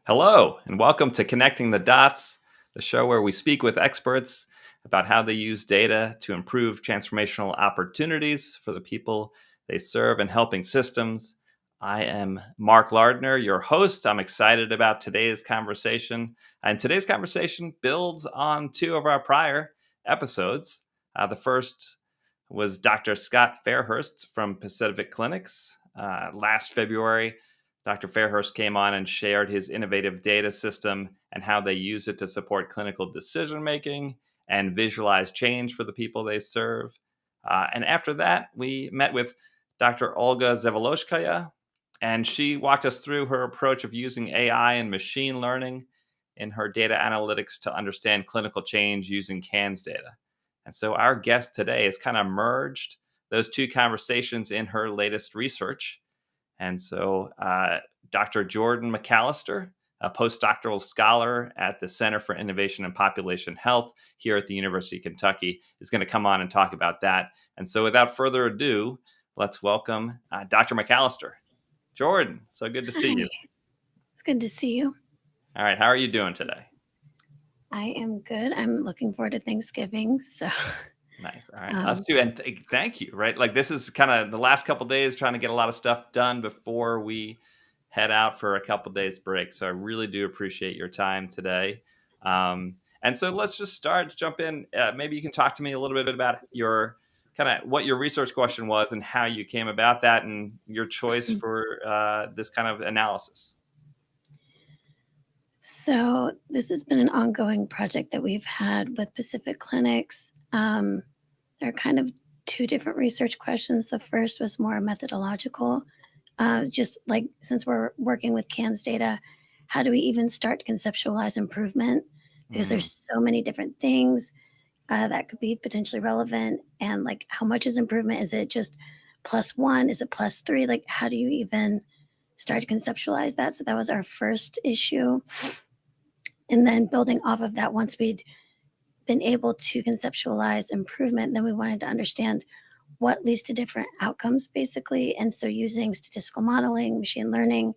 Hello, and welcome to Connecting the Dots, the show where we speak with experts about how they use data to improve transformational opportunities for the people they serve in helping systems. I am Mark Lardner, your host. I'm excited about today's conversation. And today's conversation builds on two of our prior episodes. The first was Dr. Scott Fairhurst from Pacific Clinics. Last February, Dr. Fairhurst came on and shared his innovative data system and how they use it to support clinical decision making and visualize change for the people they serve. And after that, we met with Dr. Olga Zavoloshkaya, and she walked us through her approach of using AI and machine learning in her data analytics to understand clinical change using CANS data. And so our guest today has kind of merged those two conversations in her latest research. And so Dr. Jordan McAllister, a postdoctoral scholar at the Center for Innovation and Population Health here at the University of Kentucky, is going to come on and talk about that. And so without further ado, let's welcome Dr. McAllister. Jordan, so good to see you. It's good to see you. All right, how are you doing today? I am good. I'm looking forward to Thanksgiving. So nice. All right, us too. And thank you. Right, like this is kind of the last couple of days trying to get a lot of stuff done before we head out for a couple of days break. So I really do appreciate your time today. And so let's just jump in. Maybe you can talk to me a little bit about your kind of what your research question was and how you came about that and your choice for this kind of analysis. So this has been an ongoing project that we've had with Pacific Clinics. There are kind of two different research questions. The first was more methodological, just like since we're working with CANS data, how do we even start to conceptualize improvement? Because there's so many different things that could be potentially relevant. And like, how much is improvement? Is it just +1? Is it +3? Like, how do you even start to conceptualize that? So that was our first issue. And then building off of that, once we'd been able to conceptualize improvement, then we wanted to understand what leads to different outcomes, basically. And so using statistical modeling, machine learning,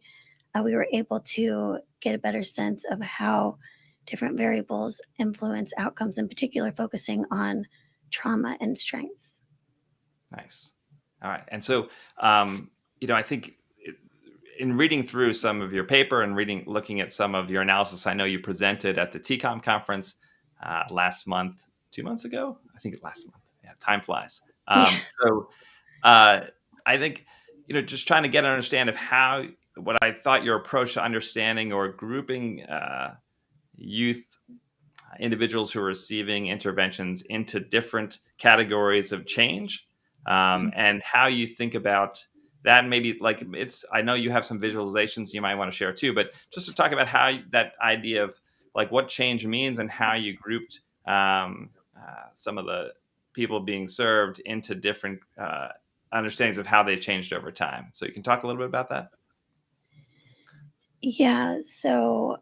we were able to get a better sense of how different variables influence outcomes, in particular, focusing on trauma and strengths. Nice. All right. And so, I think in reading through some of your paper and looking at some of your analysis, I know you presented at the TCOM conference last month, 2 months ago. I think last month. Yeah, time flies. So I think, just trying to get an understanding of what I thought your approach to understanding or grouping youth individuals who are receiving interventions into different categories of change, and how you think about that. Maybe like I know you have some visualizations you might want to share too, but just to talk about how that idea of like what change means and how you grouped some of the people being served into different understandings of how they changed over time. So you can talk a little bit about that. Yeah. So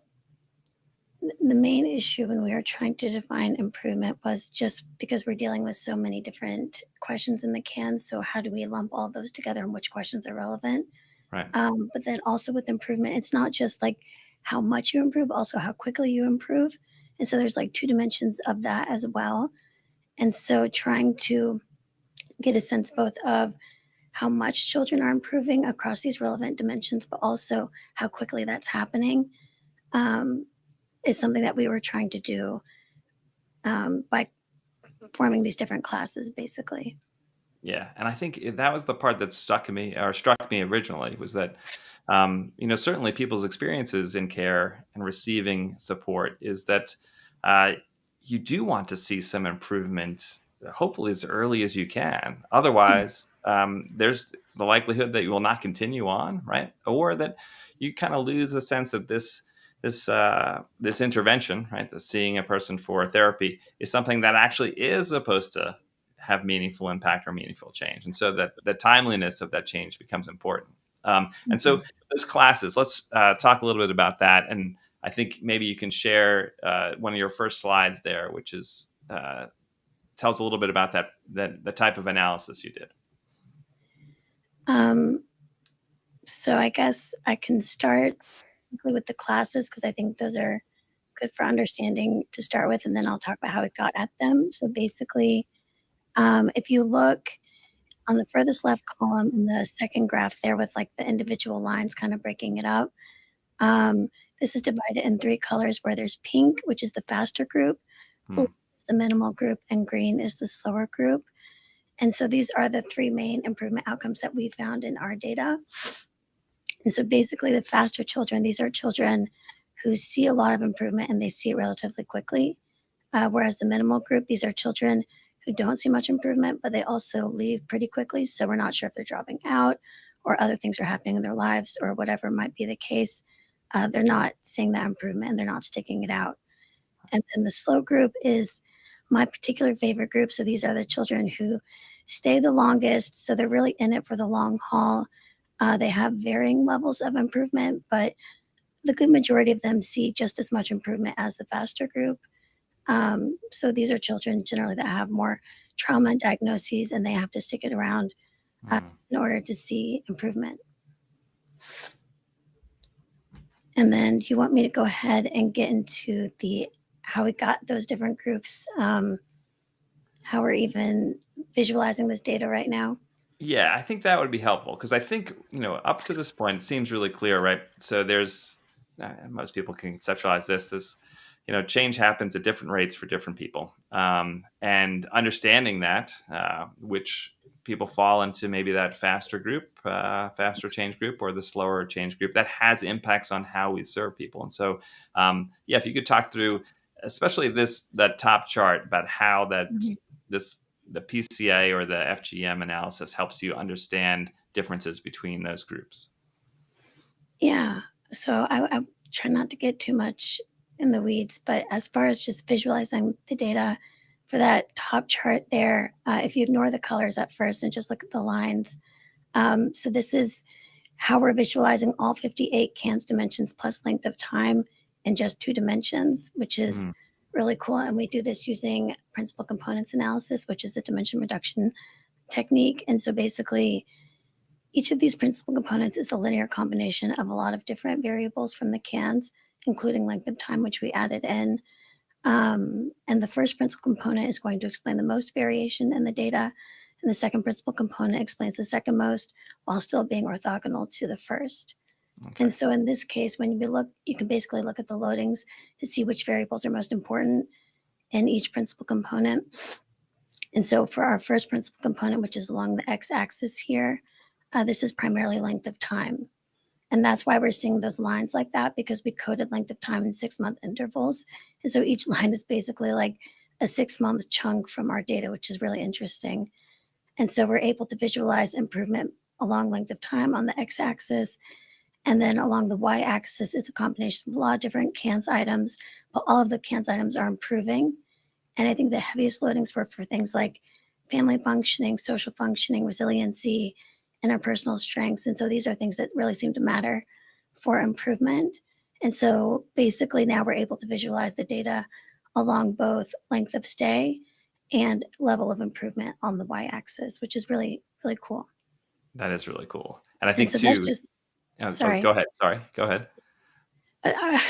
the main issue when we were trying to define improvement was just because we're dealing with so many different questions in the CANS. So how do we lump all those together and which questions are relevant? Right. But then also with improvement, it's not just like how much you improve, also how quickly you improve. And so there's like two dimensions of that as well. And so trying to get a sense both of how much children are improving across these relevant dimensions, but also how quickly that's happening. Is something that we were trying to do by forming these different classes, basically. Yeah, and I think that was the part that struck me originally was that, certainly people's experiences in care and receiving support is that you do want to see some improvement, hopefully as early as you can. Otherwise, there's the likelihood that you will not continue on, right? Or that you kind of lose a sense that this intervention, right, the seeing a person for therapy, is something that actually is supposed to have meaningful impact or meaningful change. And so that the timeliness of that change becomes important. And so those classes, let's talk a little bit about that. And I think maybe you can share one of your first slides there, which is tells a little bit about the type of analysis you did. So I guess I can start quickly with the classes because I think those are good for understanding to start with, and then I'll talk about how it got at them. So basically, if you look on the furthest left column in the second graph there with like the individual lines kind of breaking it up, um, this is divided in three colors where there's pink, which is the faster group, blue is the minimal group, and green is the slower group. And so these are the three main improvement outcomes that we found in our data. And so basically, the faster children, these are children who see a lot of improvement and they see it relatively quickly. Whereas the minimal group, these are children who don't see much improvement, but they also leave pretty quickly. So we're not sure if they're dropping out or other things are happening in their lives or whatever might be the case. They're not seeing that improvement and they're not sticking it out. And then the slow group is my particular favorite group. So these are the children who stay the longest. So they're really in it for the long haul. They have varying levels of improvement, but the good majority of them see just as much improvement as the faster group. So these are children generally that have more trauma diagnoses and they have to stick it around in order to see improvement. And then you want me to go ahead and get into how we got those different groups, how we're even visualizing this data right now? Yeah, I think that would be helpful because I think, up to this point, it seems really clear, right? So there's, most people can conceptualize this as, change happens at different rates for different people. And understanding that, which people fall into maybe that faster group, faster change group, or the slower change group, that has impacts on how we serve people. And so, yeah, if you could talk through, especially that top chart about how the PCA or the FGM analysis helps you understand differences between those groups. Yeah. So I try not to get too much in the weeds, but as far as just visualizing the data for that top chart there, if you ignore the colors at first and just look at the lines, so this is how we're visualizing all 58 CANS dimensions plus length of time in just 2 dimensions, which is really cool. And we do this using principal components analysis, which is a dimension reduction technique. And so basically, each of these principal components is a linear combination of a lot of different variables from the CANs, including length of time, which we added in. And the first principal component is going to explain the most variation in the data. And the second principal component explains the second most while still being orthogonal to the first. Okay. And so in this case, when you look, you can basically look at the loadings to see which variables are most important in each principal component. And so for our first principal component, which is along the x-axis here, this is primarily length of time. And that's why we're seeing those lines like that, because we coded length of time in 6-month intervals. And so each line is basically like a 6-month chunk from our data, which is really interesting. And so we're able to visualize improvement along length of time on the x-axis. And then along the y-axis, it's a combination of a lot of different CANS items, but all of the CANS items are improving. And I think the heaviest loadings were for things like family functioning, social functioning, resiliency, interpersonal strengths. And so these are things that really seem to matter for improvement. And so basically now we're able to visualize the data along both length of stay and level of improvement on the y-axis, which is really, really cool. That is really cool. And I think so too, sorry. Go ahead. Sorry, go ahead. I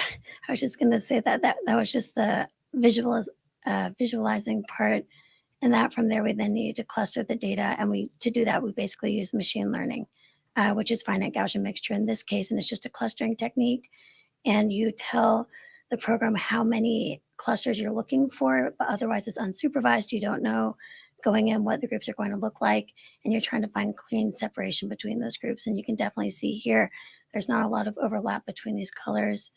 was just going to say that was just the visualizing part. And that from there, we then needed to cluster the data. And to do that, we basically use machine learning, which is finite Gaussian mixture in this case. And it's just a clustering technique. And you tell the program how many clusters you're looking for, but otherwise it's unsupervised. You don't know going in what the groups are going to look like. And you're trying to find clean separation between those groups. And you can definitely see here, there's not a lot of overlap between these colors.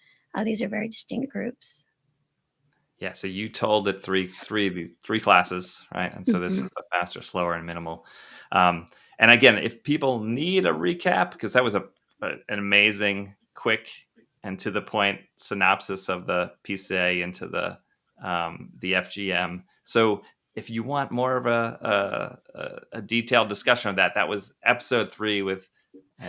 These are very distinct groups. Yeah, so you told it three classes, right? And so this is the faster, slower, and minimal. And again, if people need a recap, because that was an amazing, quick, and to the point synopsis of the PCA into the FGM. So if you want more of a detailed discussion of that, that was episode 3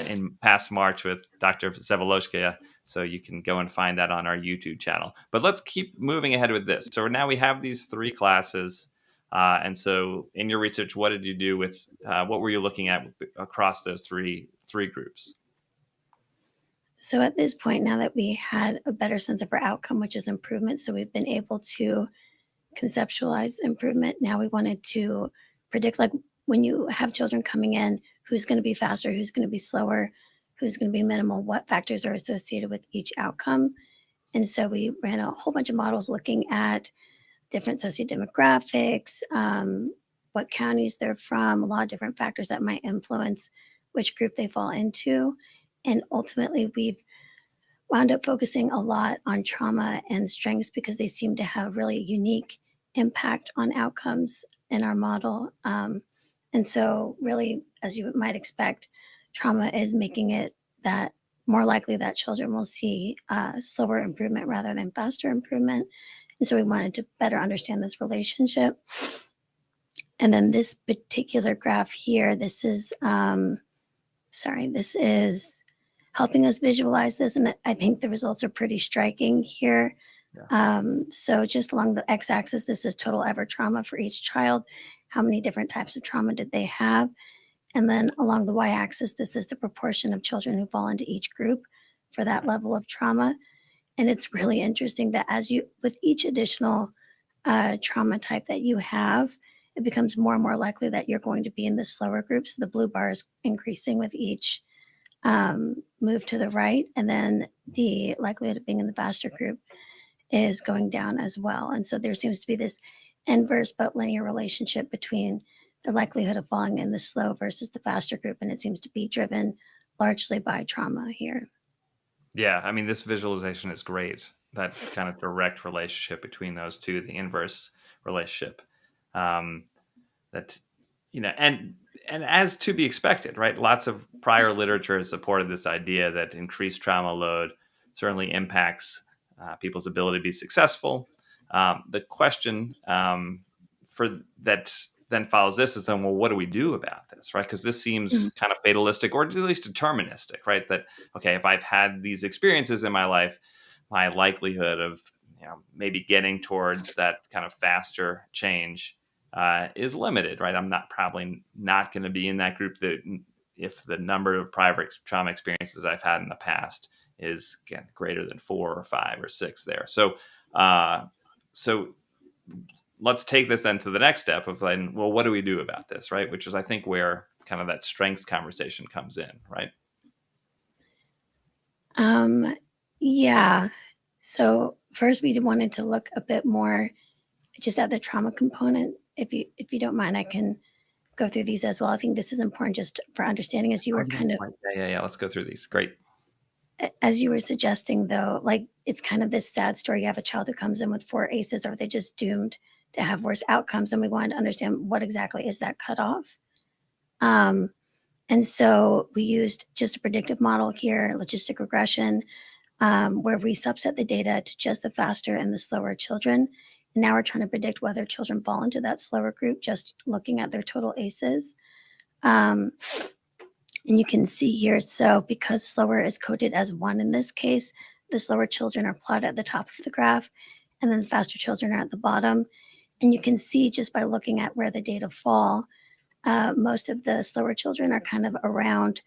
in past March with Dr. Zavoloshkaya. So you can go and find that on our YouTube channel. But let's keep moving ahead with this. So now we have these 3 classes. And so in your research, what did you do with, what were you looking at across those three groups? So at this point, now that we had a better sense of our outcome, which is improvement, so we've been able to conceptualize improvement. Now we wanted to predict, like when you have children coming in, who's going to be faster, who's going to be slower, who's going to be minimal, what factors are associated with each outcome. And so we ran a whole bunch of models looking at different sociodemographics, what counties they're from, a lot of different factors that might influence which group they fall into. And ultimately, we've wound up focusing a lot on trauma and strengths because they seem to have really unique impact on outcomes in our model. And so, really, as you might expect, trauma is making it that more likely that children will see slower improvement rather than faster improvement. And so we wanted to better understand this relationship. And then this particular graph here, this is helping us visualize this. And I think the results are pretty striking here. Yeah. So just along the x-axis, this is total ever trauma for each child. How many different types of trauma did they have? And then along the y-axis, this is the proportion of children who fall into each group for that level of trauma. And it's really interesting that with each additional trauma type that you have, it becomes more and more likely that you're going to be in the slower group. So the blue bar is increasing with each move to the right. And then the likelihood of being in the faster group is going down as well. And so there seems to be this inverse but linear relationship between the likelihood of falling in the slow versus the faster group. And it seems to be driven largely by trauma here. Yeah, I mean, this visualization is great. That kind of direct relationship between those two, the inverse relationship. That, and as to be expected, right? Lots of prior literature has supported this idea that increased trauma load certainly impacts people's ability to be successful. The question for that then follows this is then, well, what do we do about this, right? Because this seems kind of fatalistic, or at least deterministic, right? That, okay, if I've had these experiences in my life, my likelihood of maybe getting towards that kind of faster change is limited, right? I'm probably not going to be in that group that if the number of prior trauma experiences I've had in the past is, again, greater than 4 or 5 or 6 there. So let's take this then to the next step of then, well, what do we do about this, right? Which is, I think, where kind of that strengths conversation comes in, right? Yeah. So first, we wanted to look a bit more just at the trauma component. If you don't mind, I can go through these as well. I think this is important just for understanding as you were kind of... Yeah. Let's go through these. Great. As you were suggesting, though, like it's kind of this sad story. You have a child who comes in with 4 ACEs. Are they just doomed to have worse outcomes? And we wanted to understand what exactly is that cutoff. And so we used just a predictive model here, logistic regression, where we subset the data to just the faster and the slower children. And now we're trying to predict whether children fall into that slower group, just looking at their total ACEs. And you can see here, so because slower is coded as 1 in this case, the slower children are plotted at the top of the graph, and then the faster children are at the bottom. And you can see just by looking at where the data fall, most of the slower children are kind of around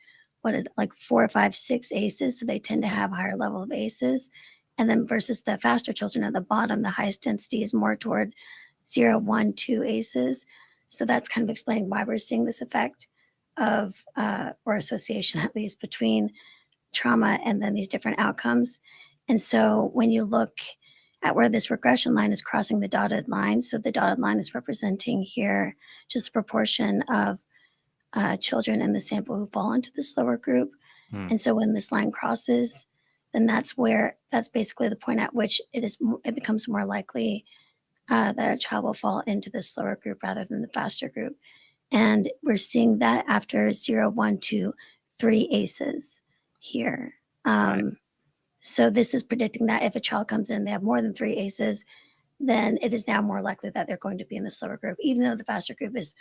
like 4, 5, 6 ACEs. So they tend to have a higher level of ACEs. And then versus the faster children at the bottom, the highest density is more toward 0, 1, 2 ACEs. So that's kind of explaining why we're seeing this effect of, or association at least, between trauma and then these different outcomes. And so when you look at where this regression line is crossing the dotted line, so the dotted line is representing here just a proportion of children in the sample who fall into the slower group. And so when this line crosses, then that's basically the point at which it becomes more likely that a child will fall into the slower group rather than the faster group. And we're seeing that after 0, 1, 2, 3 ACEs here. Right. So this is predicting that if a child comes in, they have more than 3 ACEs, then it is now more likely that they're going to be in the slower group, even though the faster group is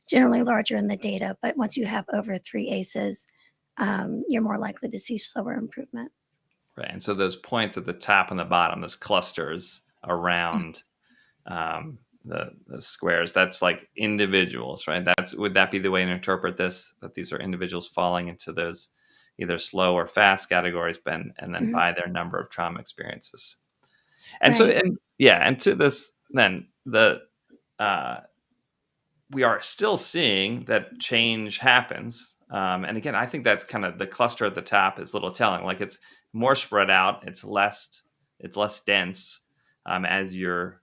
generally larger in the data. But once you have over 3 ACEs, you're more likely to see slower improvement. Right. And so those points at the top and the bottom, those clusters around the squares, that's like individuals, right? Would that be the way to interpret this, that these are individuals falling into those either slow or fast categories, and then Mhm. by their number of trauma experiences. And so, Right. and to this, then uh, we are still seeing that change happens. And again, I think that's kind of the cluster at the top is a little telling. Like it's more spread out, it's less dense as you're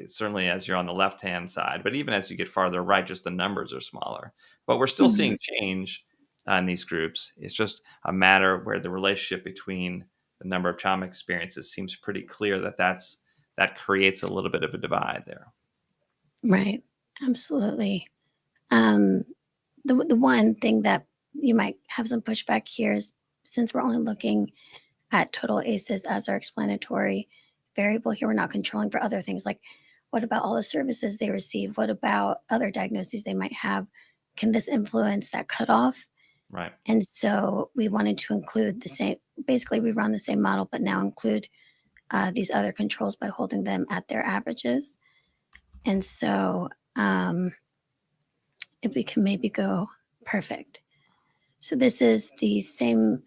certainly as you're on the left hand side, but even as you get farther right, just the numbers are smaller. But we're still Mhm. seeing change in these groups. It's just a matter where the relationship between the number of trauma experiences seems pretty clear that creates a little bit of a divide there. Right. Absolutely. Um, the one thing that you might have some pushback here is since we're only looking at total ACEs as our explanatory variable here, we're not controlling for other things like what about all the services they receive? What about other diagnoses they might have? Can this influence that cutoff? Right. And so we wanted to include the same, basically, we run the same model, but now include these other controls by holding them at their averages. And so if we can maybe go perfect. So this is the same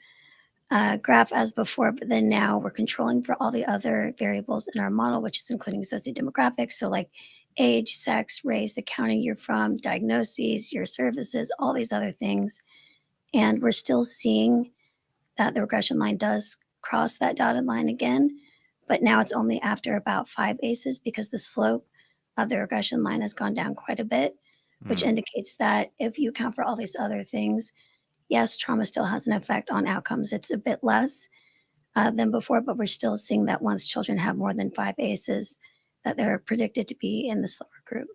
graph as before, but then now we're controlling for all the other variables in our model, which is including sociodemographics. So like age, sex, race, the county you're from, diagnoses, your services, all these other things. And we're still seeing that the regression line does cross that dotted line again, but now it's only after about 5 ACEs because the slope of the regression line has gone down quite a bit, which Mm. indicates that if you account for all these other things, yes, trauma still has an effect on outcomes. It's a bit less than before, but we're still seeing that once children have more than 5 ACEs, that they're predicted to be in the slower group.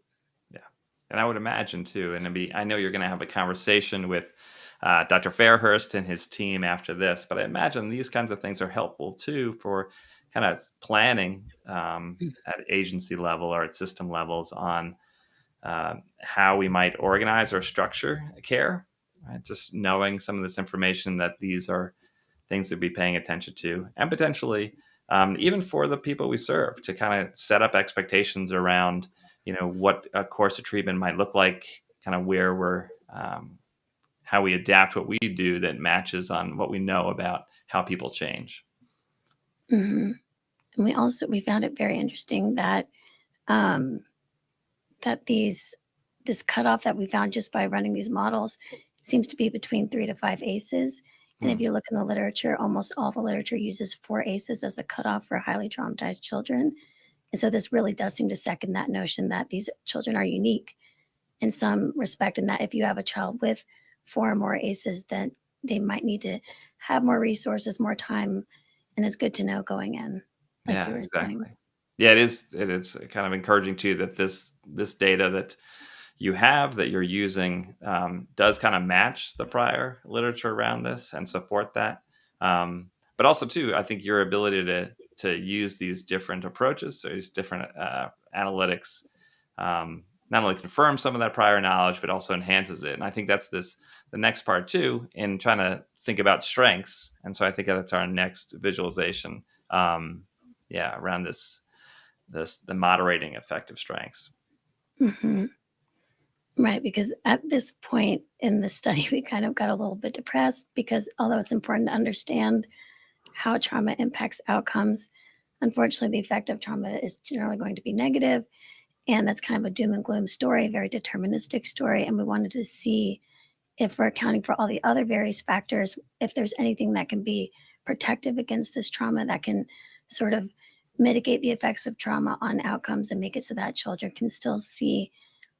Yeah, and I would imagine too, and I know you're going to have a conversation with Dr. Fairhurst and his team after this, but I imagine these kinds of things are helpful too for kind of planning at agency level or at system levels on how we might organize or structure care. Right? Just knowing some of this information that these are things to be paying attention to, and potentially even for the people we serve to kind of set up expectations around, what a course of treatment might look like, kind of where we're, how we adapt what we do that matches on what we know about how people change. Mm-hmm. And we found it very interesting that um, that this cutoff that we found just by running these models seems to be between 3 to 5 ACEs. And if Hmm. you look in the literature, almost all the literature uses 4 ACEs as a cutoff for highly traumatized children. And so this really does seem to second that notion that these children are unique in some respect, and that if you have a child with 4 or more ACEs, then they might need to have more resources, more time. And it's good to know going in, like you Yeah, were saying. exactly. Yeah, it is kind of encouraging too that this data that you have that you're using does kind of match the prior literature around this and support that. But also, too, I think your ability to use these different approaches, so these different analytics, not only confirms some of that prior knowledge, but also enhances it. And I think that's the next part too in trying to think about strengths. And so I think that's our next visualization. Around the moderating effect of strengths. Hmm. Right, because at this point in the study, we kind of got a little bit depressed because although it's important to understand how trauma impacts outcomes, unfortunately, the effect of trauma is generally going to be negative, and that's kind of a doom and gloom story, a very deterministic story. And we wanted to see if we're accounting for all the other various factors, if there's anything that can be protective against this trauma that can sort of mitigate the effects of trauma on outcomes and make it so that children can still see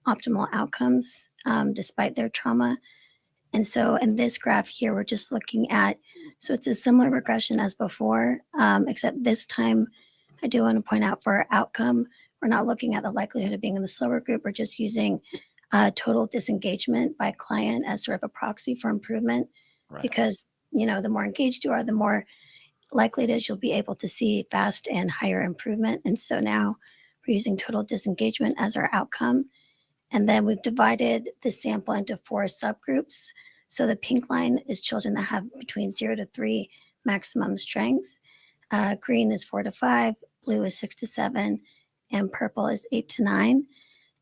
optimal outcomes despite their trauma. And so in this graph here, we're just looking at, so it's a similar regression as before, except this time I do want to point out for our outcome, we're not looking at the likelihood of being in the slower group. We're just using total disengagement by client as sort of a proxy for improvement Right. because, the more engaged you are, the more likely it is you'll be able to see fast and higher improvement. And so now we're using total disengagement as our outcome. And then we've divided the sample into 4 subgroups. So the pink line is children that have between 0 to 3 maximum strengths. Green is 4 to 5, blue is 6 to 7, and purple is 8 to 9.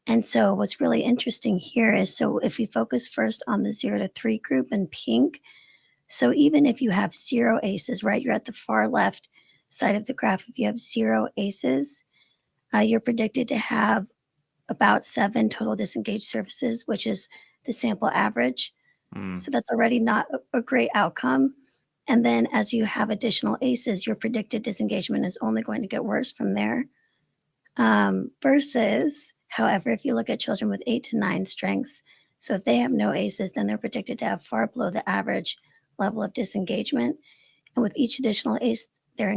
And so what's really interesting here is, so if we focus first on the 0 to 3 group in pink, So even if you have 0 ACEs, right, you're at the far left side of the graph. If you have 0 ACEs, you're predicted to have about 7 total disengaged surfaces, which is the sample average. Mm, So that's already not a great outcome. And then as you have additional ACEs, your predicted disengagement is only going to get worse from there. Versus, however, if you look at children with 8 to 9 strengths, so if they have no ACEs, then they're predicted to have far below the average level of disengagement. And with each additional ACE, their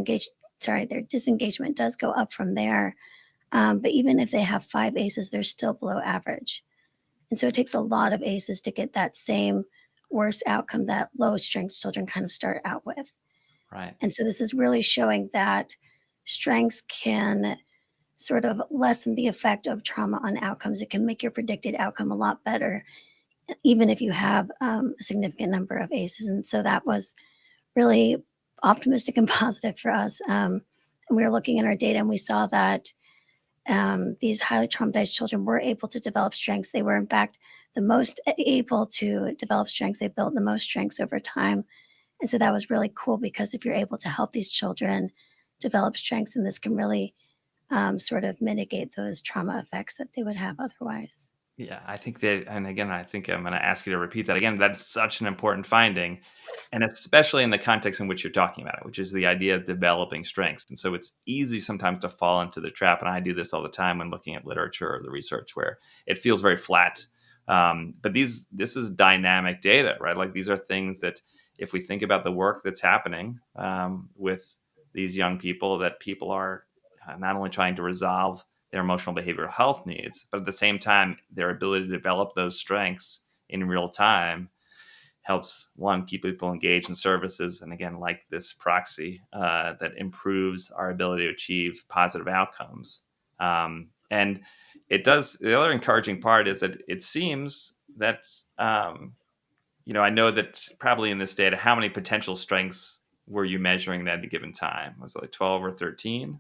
disengagement does go up from there. But even if they have 5 ACEs, they're still below average. And so it takes a lot of ACEs to get that same worst outcome that low strengths children kind of start out with. right. And so this is really showing that strengths can sort of lessen the effect of trauma on outcomes. It can make your predicted outcome a lot better, even if you have a significant number of ACEs. And so that was really optimistic and positive for us. And we were looking at our data and we saw that these highly traumatized children were able to develop strengths. They were, in fact, the most able to develop strengths. They built the most strengths over time. And so that was really cool because if you're able to help these children develop strengths, then this can really sort of mitigate those trauma effects that they would have otherwise. Yeah, I think that, and again, I think I'm going to ask you to repeat that again. That's such an important finding, and especially in the context in which you're talking about it, which is the idea of developing strengths. And so it's easy sometimes to fall into the trap, and I do this all the time when looking at literature or the research, where it feels very flat. But this is dynamic data, right? Like these are things that, if we think about the work that's happening with these young people, that people are not only trying to resolve their emotional behavioral health needs, but at the same time, their ability to develop those strengths in real time helps one keep people engaged in services, and again, like this proxy that improves our ability to achieve positive outcomes. And it does. The other encouraging part is that it seems that I know that probably in this data, how many potential strengths were you measuring at a given time? Was it like 12 or 13?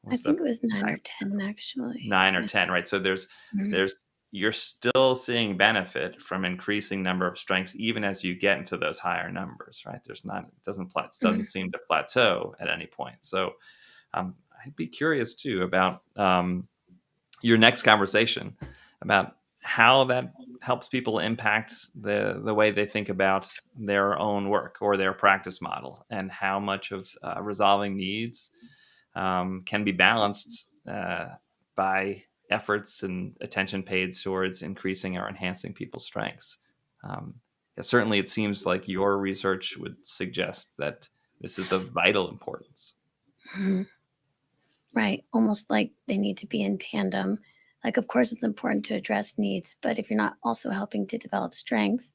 I What's the think it was 9 or 10, actually. 9 or Yeah. 10, right? So Mhm. there's you're still seeing benefit from increasing number of strengths even as you get into those higher numbers, right? It doesn't Mhm. seem to plateau at any point. So I'd be curious too about your next conversation about how that helps people impact the way they think about their own work or their practice model, and how much of resolving needs can be balanced by efforts and attention paid towards increasing or enhancing people's strengths. Um, yeah, certainly, it seems like your research would suggest that this is of vital importance. Mhm. Right. Almost like they need to be in tandem. Like, of course, it's important to address needs, but if you're not also helping to develop strengths,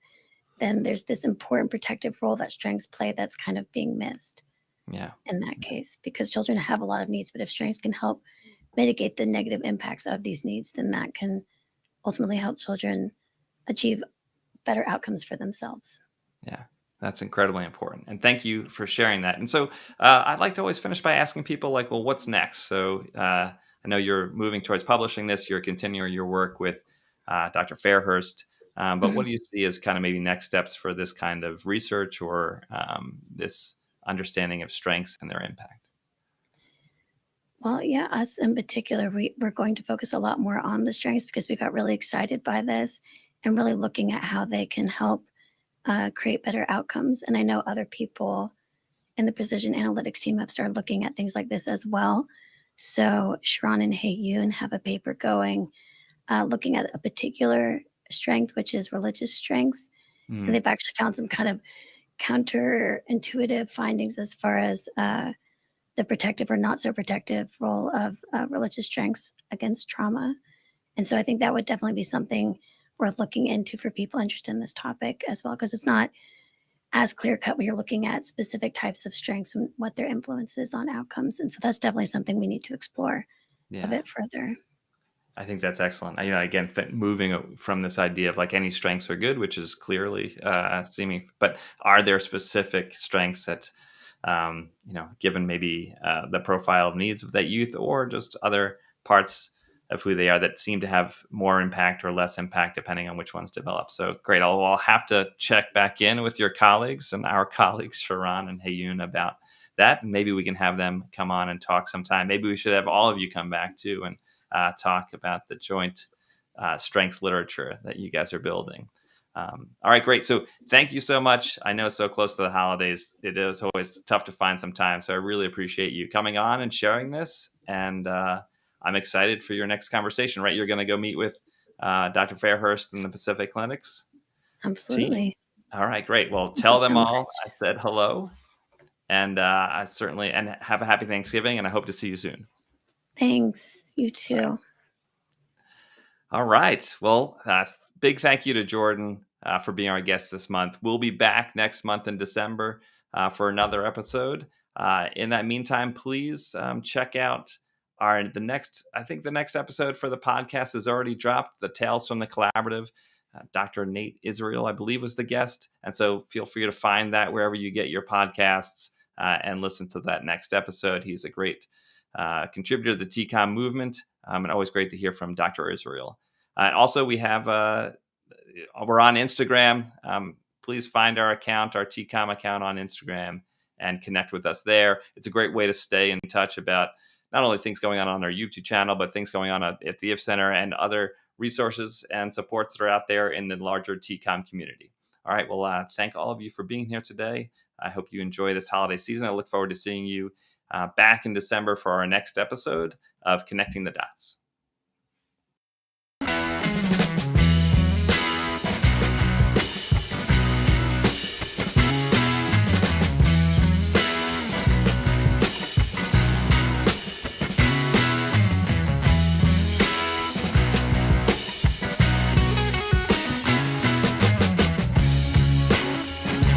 then there's this important protective role that strengths play that's kind of being missed Yeah, in that case because children have a lot of needs. But if strengths can help mitigate the negative impacts of these needs, then that can ultimately help children achieve better outcomes for themselves. yeah, that's incredibly important. And thank you for sharing that. And so I'd like to always finish by asking people, like, well, what's next? So I know you're moving towards publishing this, you're continuing your work with Dr. Fairhurst. But what Mhm. do you see as kind of maybe next steps for this kind of research or this understanding of strengths and their impact? Well, yeah, us in particular, we're going to focus a lot more on the strengths because we got really excited by this and really looking at how they can help create better outcomes. And I know other people in the precision analytics team have started looking at things like this as well. So Sharon and Hey Yoon have a paper going looking at a particular strength, which is religious strengths. And Mm, they've actually found some kind of counterintuitive findings as far as the protective or not so protective role of religious strengths against trauma. And so I think that would definitely be something worth looking into for people interested in this topic as well, because it's not as clear cut when you're looking at specific types of strengths and what their influence is on outcomes. And so that's definitely something we need to explore a yeah. bit further. I think that's excellent. Again, moving from this idea of like any strengths are good, which is clearly seeming, but are there specific strengths that, given maybe the profile of needs of that youth or just other parts of who they are that seem to have more impact or less impact depending on which one's developed. So great. I'll have to check back in with your colleagues and our colleagues, Sharon and Hayun, about that. And maybe we can have them come on and talk sometime. Maybe we should have all of you come back too and talk about the joint strengths literature that you guys are building. All right, great. So thank you so much. I know so close to the holidays, it is always tough to find some time. So I really appreciate you coming on and sharing this. And I'm excited for your next conversation, right? You're going to go meet with Dr. Fairhurst in the Pacific Clinics team. Absolutely. All right, great. Well, Thank you tell them so all much. I said hello. And I certainly, and have a happy Thanksgiving. And I hope to see you soon. Thanks. You too. All right. Well, big thank you to Jordan for being our guest this month. We'll be back next month in December for another episode. In that meantime, please check out the next episode for the podcast has already dropped. The Tales from the Collaborative. Dr. Nate Israel, I believe, was the guest. And so feel free to find that wherever you get your podcasts and listen to that next episode. He's a great contributor to the TCOM movement. And always great to hear from Dr. Israel. And also, we have we're on Instagram. Please find our account, our TCOM account on Instagram, and connect with us there. It's a great way to stay in touch about not only things going on our YouTube channel, but things going on at the IF Center and other resources and supports that are out there in the larger TCOM community. All right. Well, thank all of you for being here today. I hope you enjoy this holiday season. I look forward to seeing you back in December for our next episode of Connecting the Dots.